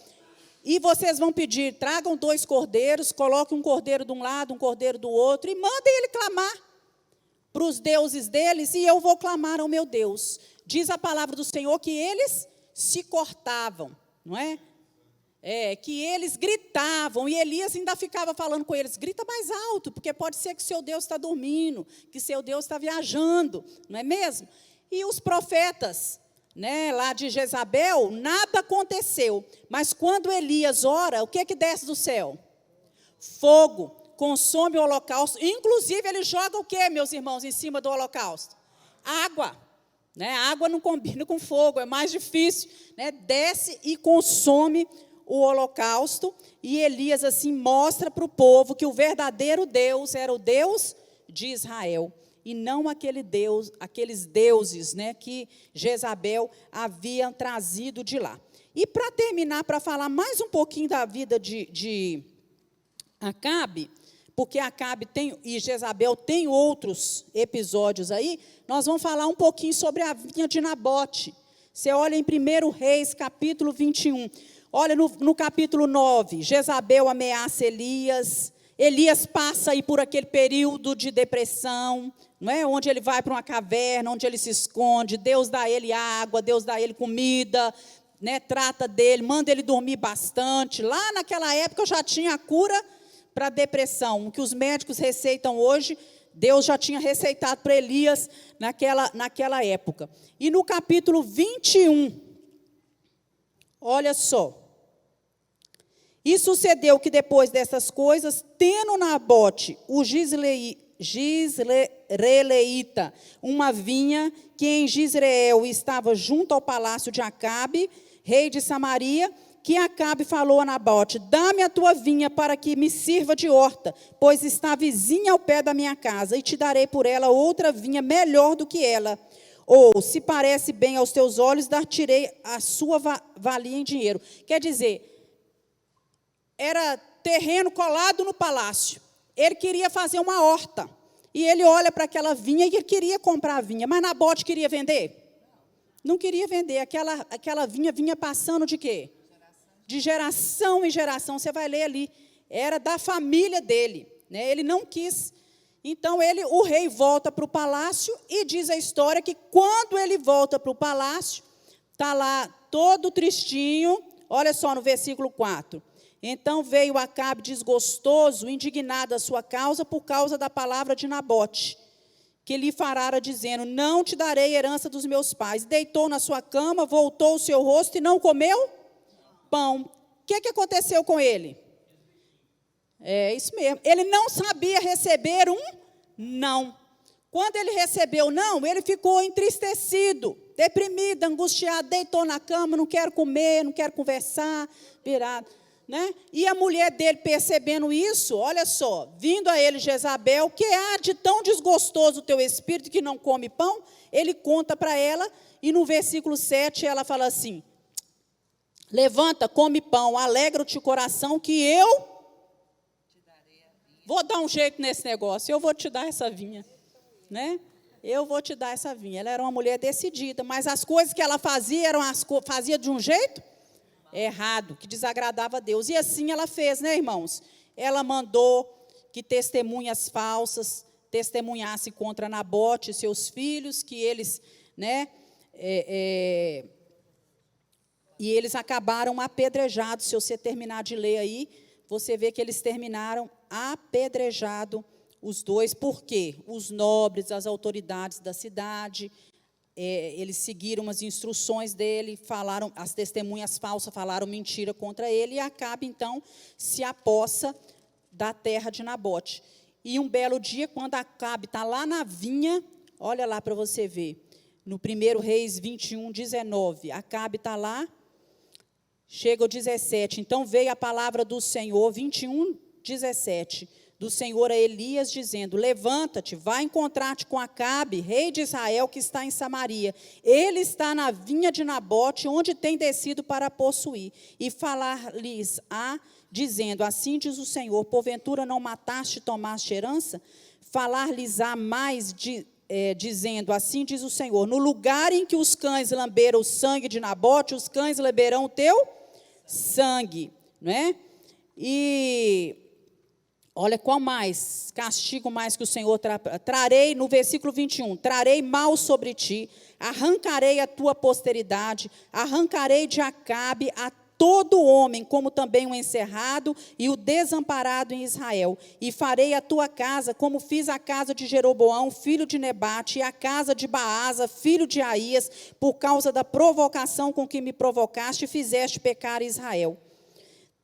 e vocês vão pedir, tragam 2 cordeiros, coloquem um cordeiro de um lado, um cordeiro do outro, e mandem ele clamar para os deuses deles, e eu vou clamar ao meu Deus. Diz a palavra do Senhor que eles se cortavam, não é? Que eles gritavam, e Elias ainda ficava falando com eles, grita mais alto, porque pode ser que seu Deus está dormindo, que seu Deus está viajando, não é mesmo? E os profetas, né, lá de Jezabel, nada aconteceu, mas quando Elias ora, o que desce do céu? Fogo, consome o holocausto, inclusive ele joga o que, meus irmãos, em cima do holocausto? Água, né? Água não combina com fogo, é mais difícil, né? Desce e consome o holocausto, e Elias assim mostra para o povo que o verdadeiro Deus era o Deus de Israel, e não aqueles deuses, né, que Jezabel havia trazido de lá. E para terminar, para falar mais um pouquinho da vida de Acabe, porque Acabe e Jezabel tem outros episódios aí, nós vamos falar um pouquinho sobre a vinha de Nabote. Você olha em 1 Reis, capítulo 21. Olha no capítulo 9, Jezabel ameaça Elias. Elias passa aí por aquele período de depressão, não é? Onde ele vai para uma caverna, onde ele se esconde, Deus dá a ele água, Deus dá a ele comida, né? Trata dele, manda ele dormir bastante. Lá naquela época já tinha a cura para a depressão, o que os médicos receitam hoje, Deus já tinha receitado para Elias naquela época. E no capítulo 21, olha só. E sucedeu que depois dessas coisas, tendo Nabote, o Jizreelita, uma vinha que em Jizreel estava junto ao palácio de Acabe, rei de Samaria, que Acabe falou a Nabote, dá-me a tua vinha para que me sirva de horta, pois está vizinha ao pé da minha casa, e te darei por ela outra vinha melhor do que ela. Ou, se parece bem aos teus olhos, dar-te-ei a sua valia em dinheiro. Quer dizer, era terreno colado no palácio. Ele queria fazer uma horta. E ele olha para aquela vinha e ele queria comprar a vinha. Mas Nabote queria vender? Não queria vender. Aquela vinha passando de quê? De geração em geração. Você vai ler ali. Era da família dele, né? Ele não quis. Então, o rei volta para o palácio e diz a história que quando ele volta para o palácio, está lá todo tristinho. Olha só no versículo 4. Então veio Acabe desgostoso, indignado à sua causa, por causa da palavra de Nabote. que lhe farara, dizendo, não te darei herança dos meus pais. Deitou na sua cama, voltou o seu rosto e não comeu pão. O que aconteceu com ele? É isso mesmo. Ele não sabia receber um não. Quando ele recebeu não, ele ficou entristecido, deprimido, angustiado, deitou na cama, não quero comer, não quero conversar, virado. Né? E a mulher dele, percebendo isso, olha só, vindo a ele Jezabel, que há de tão desgostoso o teu espírito que não come pão, ele conta para ela, e no versículo 7 ela fala assim, levanta, come pão, alegra-te o coração, que eu vou dar um jeito nesse negócio, eu vou te dar essa vinha, né? Eu vou te dar essa vinha. Ela era uma mulher decidida, mas as coisas que ela fazia, fazia de um jeito errado, que desagradava a Deus. E assim ela fez, né, irmãos? Ela mandou que testemunhas falsas testemunhassem contra Nabote e seus filhos, que eles, né, e eles acabaram apedrejados. Se você terminar de ler aí, você vê que eles terminaram apedrejados os dois, porque os nobres, as autoridades da cidade, eles seguiram as instruções dele, falaram, as testemunhas falsas falaram mentira contra ele, e Acabe, então, se apossa da terra de Nabote. E um belo dia, quando Acabe está lá na vinha, olha lá para você ver, no 1 Reis 21, 19, Acabe está lá, chega o 17, então veio a palavra do Senhor, 21, 17, do Senhor a Elias, dizendo, levanta-te, vai encontrar-te com Acabe, rei de Israel, que está em Samaria. Ele está na vinha de Nabote, onde tem descido para possuir. E falar-lhes-á, dizendo, assim diz o Senhor, porventura não mataste e tomaste herança? Falar-lhes-á mais, dizendo, assim diz o Senhor, no lugar em que os cães lamberam o sangue de Nabote, os cães lamberão o teu sangue. Não é? E olha qual mais, castigo mais que o Senhor trarei, no versículo 21, trarei mal sobre ti, arrancarei a tua posteridade, arrancarei de Acabe a todo homem, como também o encerrado e o desamparado em Israel, e farei a tua casa, como fiz a casa de Jeroboão, filho de Nebate, e a casa de Baasa, filho de Aías, por causa da provocação com que me provocaste, e fizeste pecar Israel.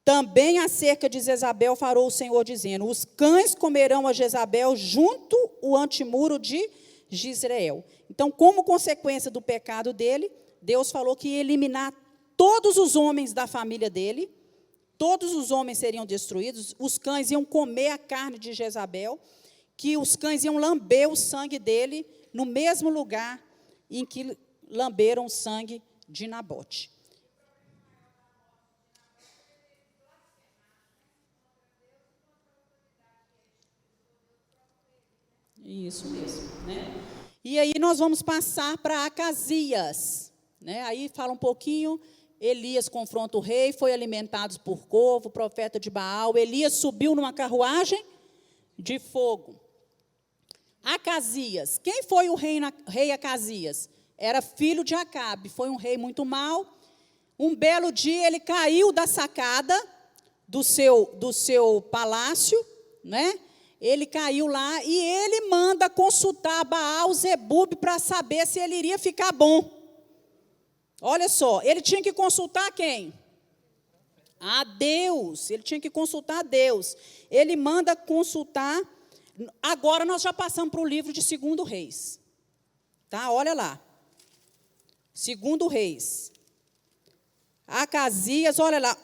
Também acerca de Jezabel farou o Senhor, dizendo, os cães comerão a Jezabel junto o antemuro de Jezreel. Então, como consequência do pecado dele, Deus falou que ia eliminar todos os homens da família dele, todos os homens seriam destruídos, os cães iam comer a carne de Jezabel, que os cães iam lamber o sangue dele, no mesmo lugar em que lamberam o sangue de Nabote. Isso mesmo, né? E aí nós vamos passar para Acasias, né? Aí fala um pouquinho, Elias confronta o rei, foi alimentado por corvo, profeta de Baal, Elias subiu numa carruagem de fogo. Acasias, quem foi o rei Acasias? Era filho de Acabe, foi um rei muito mau. Um belo dia ele caiu da sacada do seu palácio, né? Ele caiu lá e ele manda consultar Baal Zebub para saber se ele iria ficar bom. Olha só, ele tinha que consultar quem? A Deus, ele tinha que consultar a Deus. Ele manda consultar, agora nós já passamos para o livro de 2 Reis. Tá? Olha lá. 2 Reis. Acasias, olha lá,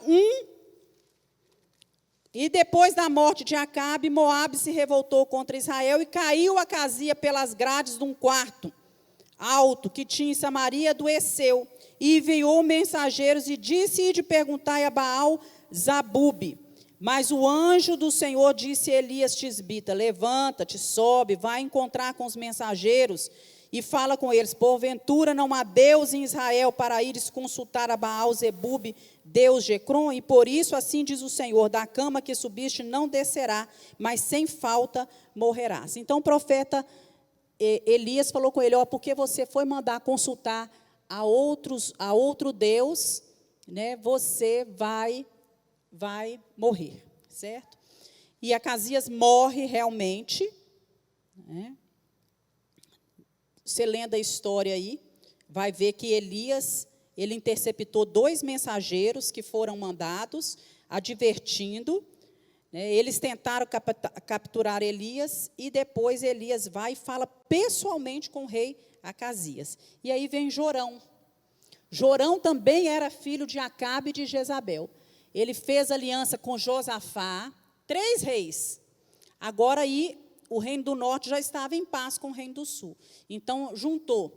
E depois da morte de Acabe, Moabe se revoltou contra Israel e caiu Acasias pelas grades de um quarto alto que tinha em Samaria, adoeceu. E enviou mensageiros e disse de perguntar a Baal Zabub. Mas o anjo do Senhor disse a Elias Tisbita, levanta-te, sobe, vai encontrar com os mensageiros e fala com eles, porventura não há Deus em Israel para ires consultar a Baal Zebub, Deus de Ecrom, e por isso assim diz o Senhor, da cama que subiste não descerá, mas sem falta morrerás. Então o profeta Elias falou com ele, porque você foi mandar consultar a outro Deus, né, você vai morrer, certo? E Acasias morre realmente, né? você lendo a história aí, vai ver que Elias, ele interceptou 2 mensageiros que foram mandados, advertindo, né? Eles tentaram capturar Elias, e depois Elias vai e fala pessoalmente com o rei Acasias. E aí vem Jorão. Jorão também era filho de Acabe e de Jezabel. Ele fez aliança com Josafá, 3 reis. Agora aí, o reino do norte já estava em paz com o reino do sul. Então, juntou.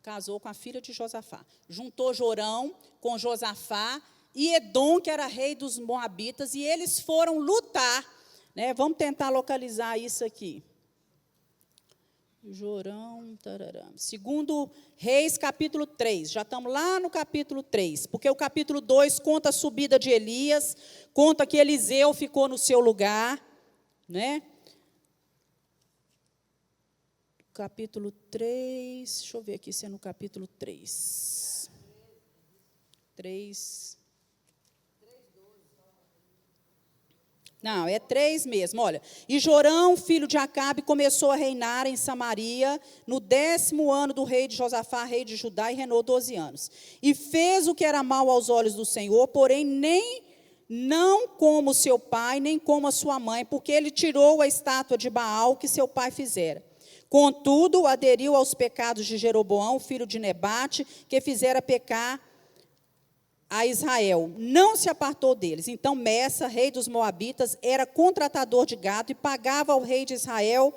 Casou com a filha de Josafá. Juntou Jorão com Josafá e Edom, que era rei dos Moabitas, e eles foram lutar, né? Vamos tentar localizar isso aqui. Jorão, tarará. Segundo Reis, capítulo 3. Já estamos lá no capítulo 3, porque o capítulo 2 conta a subida de Elias, conta que Eliseu ficou no seu lugar, né? Capítulo 3, deixa eu ver aqui se é no capítulo 3. 3. Não, é 3 mesmo, olha. E Jorão, filho de Acabe, começou a reinar em Samaria no 10º ano do rei de Josafá, rei de Judá, e reinou 12 anos. E fez o que era mal aos olhos do Senhor, porém não como seu pai, nem como a sua mãe, porque ele tirou a estátua de Baal que seu pai fizera. Contudo, aderiu aos pecados de Jeroboão, filho de Nebate, que fizera pecar a Israel. Não se apartou deles. Então Messa, rei dos Moabitas, era contratador de gado e pagava ao rei de Israel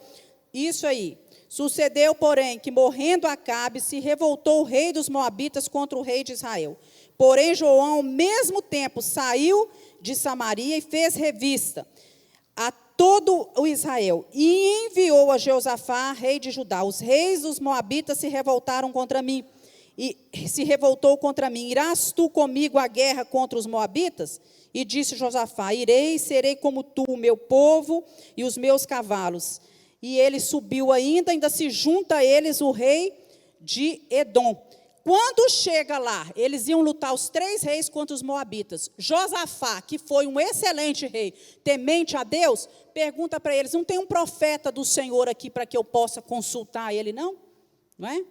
isso aí. Sucedeu, porém, que morrendo Acabe, se revoltou o rei dos Moabitas contra o rei de Israel. Porém, João, ao mesmo tempo, saiu de Samaria e fez revista a todo o Israel, e enviou a Jeosafá, rei de Judá. Os reis dos Moabitas se revoltaram contra mim, e se revoltou contra mim. Irás tu comigo à guerra contra os Moabitas? E disse Josafá: irei, serei como tu, o meu povo e os meus cavalos. E ele subiu ainda se junta a eles o rei de Edom. Quando chega lá, eles iam lutar os 3 reis contra os Moabitas. Josafá, que foi um excelente rei, temente a Deus, pergunta para eles: não tem um profeta do Senhor aqui para que eu possa consultar ele, não? Não é?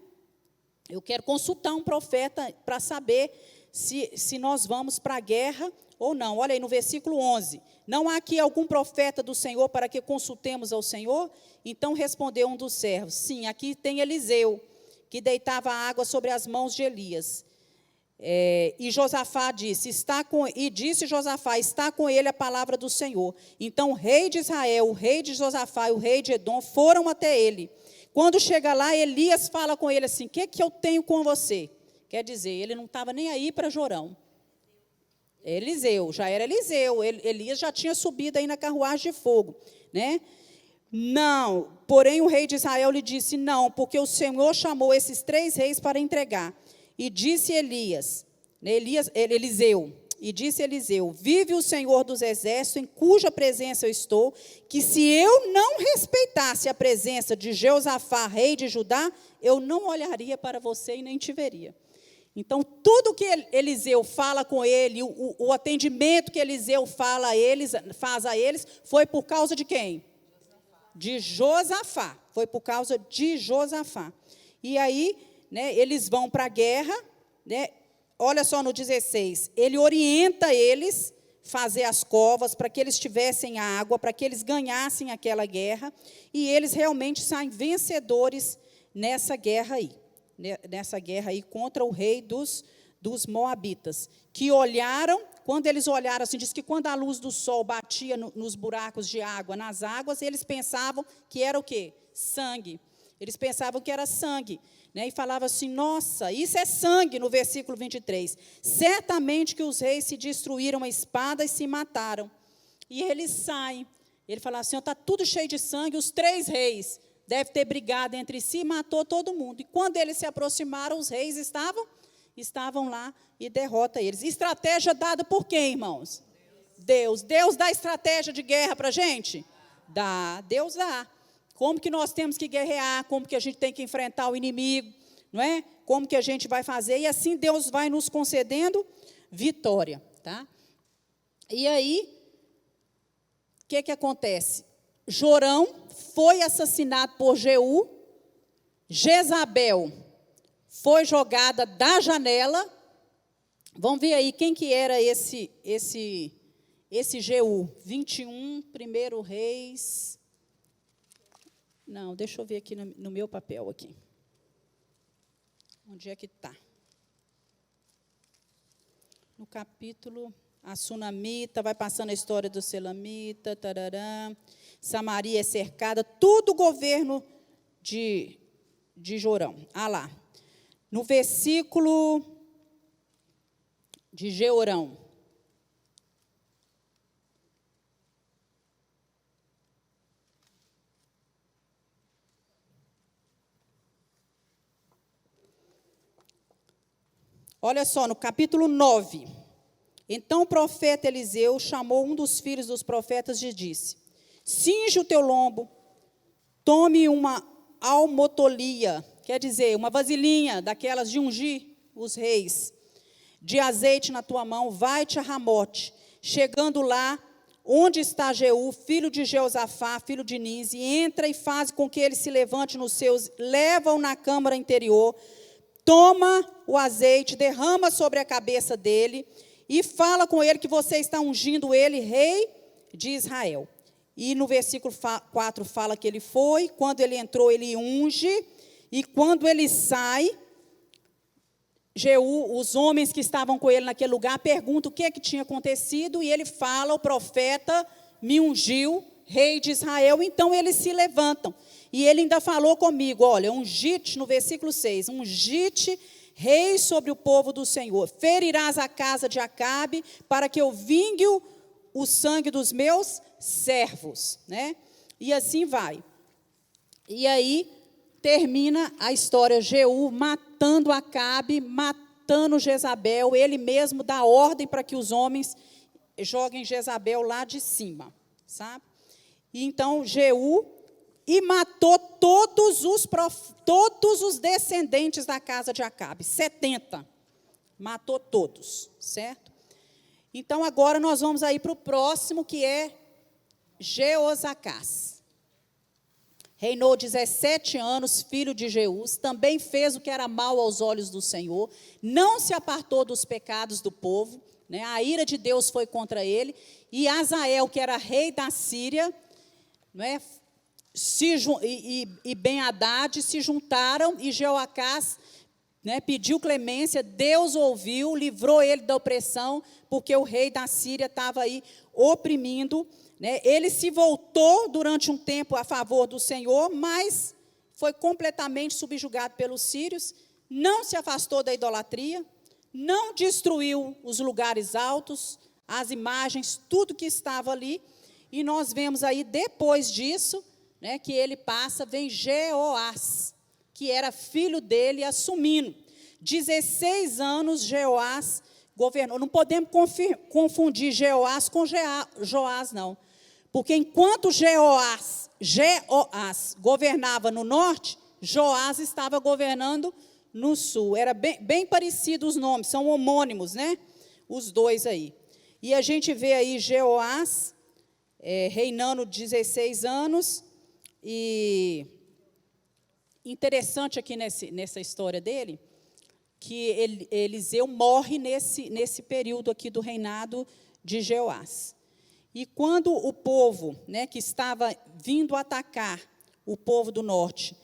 Eu quero consultar um profeta para saber se nós vamos para a guerra ou não. Olha aí no versículo 11. Não há aqui algum profeta do Senhor para que consultemos ao Senhor? Então respondeu um dos servos: sim, aqui tem Eliseu, que deitava água sobre as mãos de Elias. E Josafá disse, disse Josafá: está com ele a palavra do Senhor. Então o rei de Israel, o rei de Josafá e o rei de Edom foram até ele. Quando chega lá, Elias fala com ele assim: o que eu tenho com você? Quer dizer, ele não estava nem aí para Jorão. Eliseu, já era Eliseu. Elias já tinha subido aí na carruagem de fogo, né? Não, porém o rei de Israel lhe disse: não, porque o Senhor chamou esses 3 reis para entregar. E disse Eliseu, vive o Senhor dos exércitos, em cuja presença eu estou, que se eu não respeitasse a presença de Jeosafá, rei de Judá, eu não olharia para você e nem te veria. Então, tudo que Eliseu fala com ele, o atendimento que Eliseu faz a eles, foi por causa de quem? De Josafá. Foi por causa de Josafá. E aí, né, eles vão para a guerra, né? Olha só no 16, ele orienta eles fazer as covas para que eles tivessem água, para que eles ganhassem aquela guerra, e eles realmente saem vencedores nessa guerra aí contra o rei dos Moabitas, que olharam, quando eles olharam assim, diz que quando a luz do sol batia nos buracos de água, nas águas, eles pensavam que era o quê? Sangue. Eles pensavam que era sangue. Né, e falava assim: nossa, isso é sangue, no versículo 23. Certamente que os reis se destruíram a espada e se mataram. E eles saem. Ele fala assim: está tudo cheio de sangue, os 3 reis devem ter brigado entre si e matou todo mundo. E quando eles se aproximaram, os reis estavam lá e derrota eles. Estratégia dada por quem, irmãos? Deus. Deus dá estratégia de guerra para a gente? Dá, Deus dá. Como que nós temos que guerrear, como que a gente tem que enfrentar o inimigo, não é? Como que a gente vai fazer, e assim Deus vai nos concedendo vitória, tá? E aí, o que acontece? Jorão foi assassinado por Jeú, Jezabel foi jogada da janela. Vamos ver aí quem que era esse Jeú. 21, 1 Reis. Não, deixa eu ver aqui no meu papel aqui. Onde é que está? No capítulo, a Sunamita, vai passando a história do Selamita, tarará, Samaria é cercada, tudo governo de Jorão. Ah lá, no versículo de Jeorão. Olha só, no capítulo 9. Então o profeta Eliseu chamou um dos filhos dos profetas e disse: cinge o teu lombo, tome uma almotolia, quer dizer, uma vasilhinha daquelas de ungir os reis, de azeite na tua mão, vai-te a Ramote. Chegando lá, onde está Jeú, filho de Jeosafá, filho de Nise, entra e faz com que ele se levante nos seus, leva-o na câmara interior, toma o azeite, derrama sobre a cabeça dele e fala com ele que você está ungindo ele, rei de Israel. E no versículo 4 fala que ele foi, quando ele entrou, ele unge, e quando ele sai, Jeú, os homens que estavam com ele naquele lugar, perguntam o que tinha acontecido, e ele fala, o profeta me ungiu, rei de Israel. Então eles se levantam. E ele ainda falou comigo, olha, ungite, no versículo 6, ungite rei sobre o povo do Senhor. Ferirás a casa de Acabe, para que eu vingue o sangue dos meus servos. Né? E assim vai. E aí termina a história, Jeú matando Acabe, matando Jezabel, ele mesmo dá ordem para que os homens joguem Jezabel lá de cima, sabe? E então Jeú e matou todos os descendentes da casa de Acabe, 70, matou todos, certo? Então agora nós vamos aí para o próximo, que é Jeosacás. Reinou 17 anos, filho de Jeús, também fez o que era mal aos olhos do Senhor, não se apartou dos pecados do povo, né? A ira de Deus foi contra ele, e Azael, que era rei da Síria, né? E Ben-Hadad se juntaram, e Jeoacás, né, pediu clemência, Deus ouviu, livrou ele da opressão, porque o rei da Síria estava aí oprimindo, né? Ele se voltou durante um tempo a favor do Senhor, mas foi completamente subjugado pelos sírios, não se afastou da idolatria, não destruiu os lugares altos, as imagens, tudo que estava ali, e nós vemos aí, depois disso, né, que ele passa, vem Jeoás, que era filho dele, assumindo. 16 anos Jeoás governou. Não podemos confundir Jeoás com Joás, não. Porque enquanto Jeoás governava no norte, Joás estava governando no sul. Era bem parecido os nomes, são homônimos, né? Os dois aí. E a gente vê aí Jeoás reinando 16 anos. E interessante aqui nessa história dele, que Eliseu morre nesse período aqui do reinado de Jeoás. E quando o povo, né, que estava vindo atacar o povo do norte,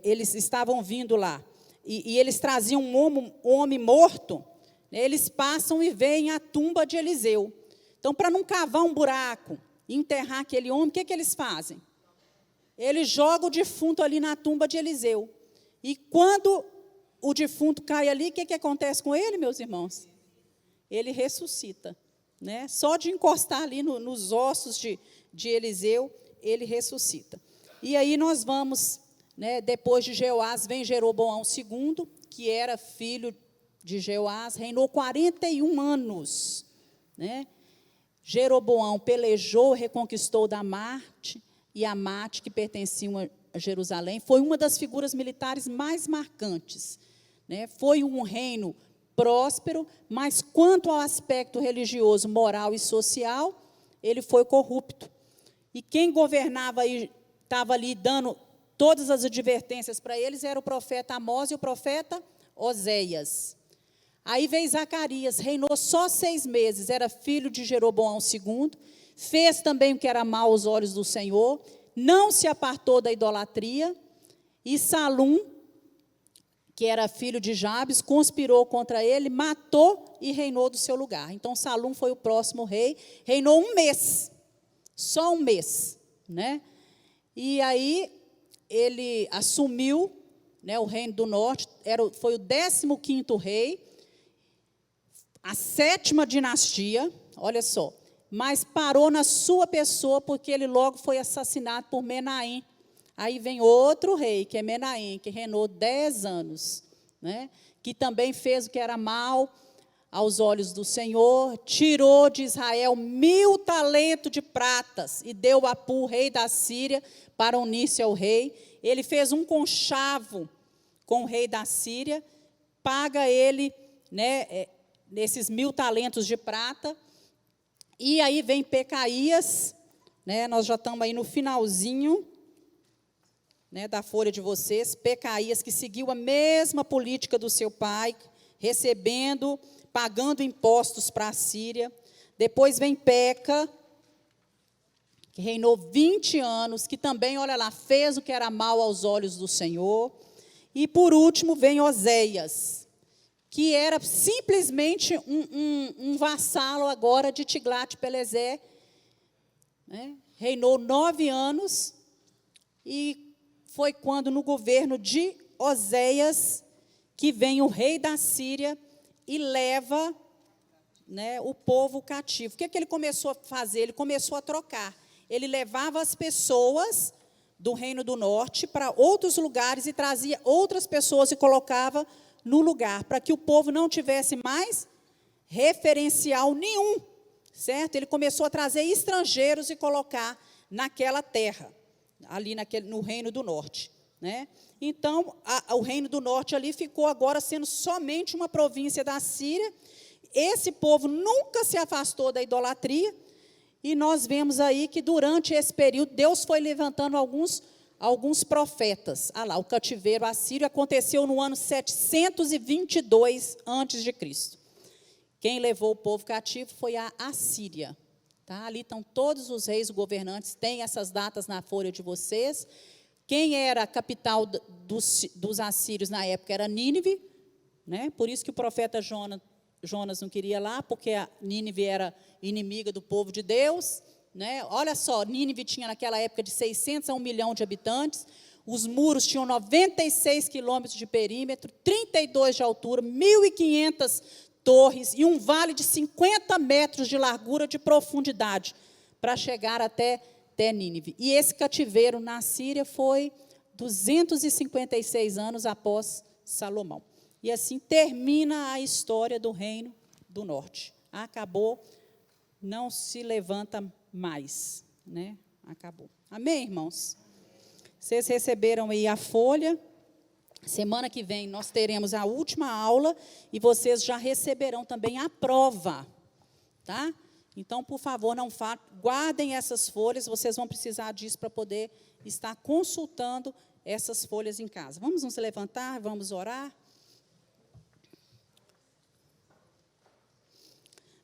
eles estavam vindo lá, e eles traziam um homem morto, né, eles passam e veem a tumba de Eliseu. Então, para não cavar um buraco e enterrar aquele homem, o que eles fazem? Eles jogam o defunto ali na tumba de Eliseu. E quando o defunto cai ali, o que acontece com ele, meus irmãos? Ele ressuscita. Né? Só de encostar ali nos ossos de Eliseu, ele ressuscita. E aí nós vamos, né, depois de Jeoás, vem Jeroboão II, que era filho de Jeoás, reinou 41 anos. Né? Jeroboão pelejou, reconquistou Damate e Amate, que pertenciam a Jerusalém. Foi uma das figuras militares mais marcantes. Né? Foi um reino próspero, mas quanto ao aspecto religioso, moral e social, ele foi corrupto. e quem governava e estava ali dando todas as advertências para eles era o profeta Amós e o profeta Oséias. Aí veio Zacarias, reinou só 6 meses, era filho de Jeroboão II, fez também o que era mal aos olhos do Senhor, não se apartou da idolatria, e Salum, que era filho de Jabes, conspirou contra ele, matou e reinou do seu lugar. Então, Salum foi o próximo rei, reinou 1 mês, só 1 mês, né? E aí, ele assumiu, né, o reino do norte, foi o 15º rei, a 7ª dinastia, olha só, mas parou na sua pessoa, porque ele logo foi assassinado por Menahem. Aí vem outro rei, que é Menahem, que reinou 10 anos, né? Que também fez o que era mal aos olhos do Senhor, tirou de Israel 1000 talentos de pratas e deu a Pu, rei da Síria, para unir-se ao rei. Ele fez um conchavo com o rei da Síria, paga ele, né, nesses 1000 talentos de prata. E aí vem Pecaías, né, nós já estamos aí no finalzinho, né, da folha de vocês. Pecaías, que seguiu a mesma política do seu pai, recebendo, pagando impostos para a Síria. Depois vem Peca, que reinou 20 anos, que também, olha lá, fez o que era mal aos olhos do Senhor. E, por último, vem Oséias, que era simplesmente um vassalo agora de Tiglat-Pileser, né? Reinou 9 anos, e foi quando, no governo de Oséias, que vem o rei da Síria e leva, né, o povo cativo. O que ele começou a fazer? Ele começou a trocar. Ele levava as pessoas do Reino do Norte para outros lugares e trazia outras pessoas e colocava no lugar, para que o povo não tivesse mais referencial nenhum, certo? Ele começou a trazer estrangeiros e colocar naquela terra, ali no Reino do Norte, né? Então, o Reino do Norte ali ficou agora sendo somente uma província da Síria. Esse povo nunca se afastou da idolatria, e nós vemos aí que durante esse período Deus foi levantando alguns profetas. Ah lá, o cativeiro assírio aconteceu no ano 722 a.C. Quem levou o povo cativo foi a Assíria. Tá? Ali estão todos os reis, governantes, tem essas datas na folha de vocês. Quem era a capital dos assírios na época era Nínive, né? Por isso que o profeta Jonas não queria ir lá, porque a Nínive era inimiga do povo de Deus, né? Olha só, Nínive tinha naquela época de 600 a 1 milhão de habitantes, os muros tinham 96 quilômetros de perímetro, 32 de altura, 1.500 torres e um vale de 50 metros de largura de profundidade para chegar até Nínive. E esse cativeiro na Síria foi 256 anos após Salomão. E assim termina a história do Reino do Norte. Acabou, não se levanta mais, né? Acabou. Amém, irmãos? Vocês receberam aí a folha. Semana que vem nós teremos a última aula e vocês já receberão também a prova, tá? Então, por favor, não guardem essas folhas, vocês vão precisar disso para poder estar consultando essas folhas em casa. Vamos nos levantar, vamos orar.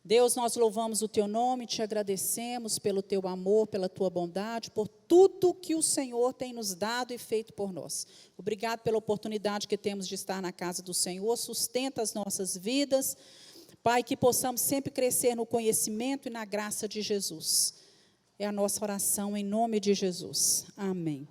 Deus, nós louvamos o Teu nome, te agradecemos pelo Teu amor, pela Tua bondade, por tudo que o Senhor tem nos dado e feito por nós. Obrigado pela oportunidade que temos de estar na casa do Senhor, sustenta as nossas vidas. Pai, que possamos sempre crescer no conhecimento e na graça de Jesus. É a nossa oração em nome de Jesus. Amém.